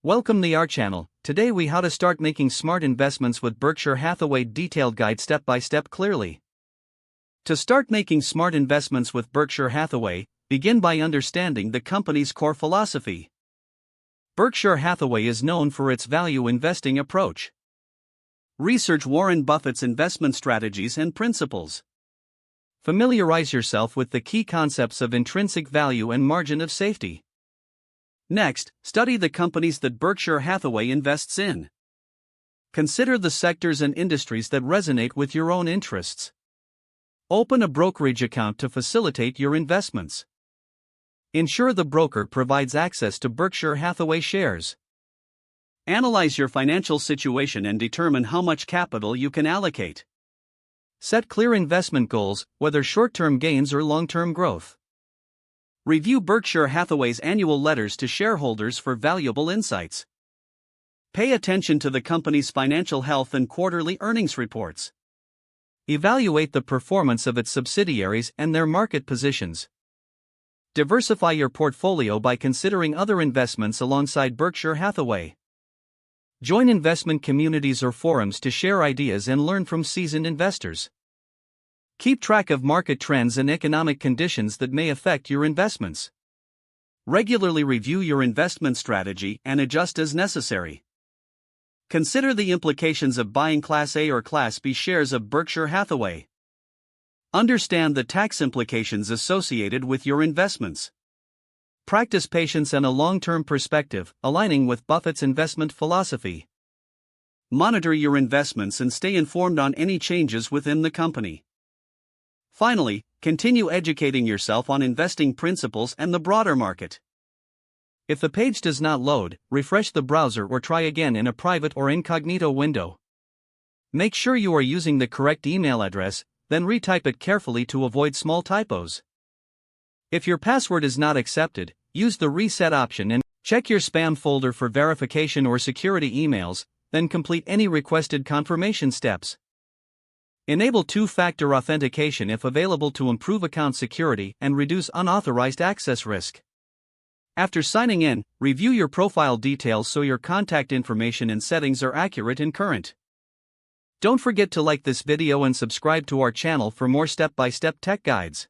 Welcome to our channel. Today we how to start making smart investments with Berkshire Hathaway detailed guide step by step clearly. To start making smart investments with Berkshire Hathaway, begin by understanding the company's core philosophy. Berkshire Hathaway is known for its value investing approach. Research Warren Buffett's investment strategies and principles. Familiarize yourself with the key concepts of intrinsic value and margin of safety. Next, study the companies that Berkshire Hathaway invests in. Consider the sectors and industries that resonate with your own interests. Open a brokerage account to facilitate your investments. Ensure the broker provides access to Berkshire Hathaway shares. Analyze your financial situation and determine how much capital you can allocate. Set clear investment goals, whether short-term gains or long-term growth. Review Berkshire Hathaway's annual letters to shareholders for valuable insights. Pay attention to the company's financial health and quarterly earnings reports. Evaluate the performance of its subsidiaries and their market positions. Diversify your portfolio by considering other investments alongside Berkshire Hathaway. Join investment communities or forums to share ideas and learn from seasoned investors. Keep track of market trends and economic conditions that may affect your investments. Regularly review your investment strategy and adjust as necessary. Consider the implications of buying Class A or Class B shares of Berkshire Hathaway. Understand the tax implications associated with your investments. Practice patience and a long-term perspective, aligning with Buffett's investment philosophy. Monitor your investments and stay informed on any changes within the company. Finally, continue educating yourself on investing principles and the broader market. If the page does not load, refresh the browser or try again in a private or incognito window. Make sure you are using the correct email address, then retype it carefully to avoid small typos. If your password is not accepted, use the reset option and check your spam folder for verification or security emails, then complete any requested confirmation steps. Enable two-factor authentication if available to improve account security and reduce unauthorized access risk. After signing in, review your profile details so your contact information and settings are accurate and current. Don't forget to like this video and subscribe to our channel for more step-by-step tech guides.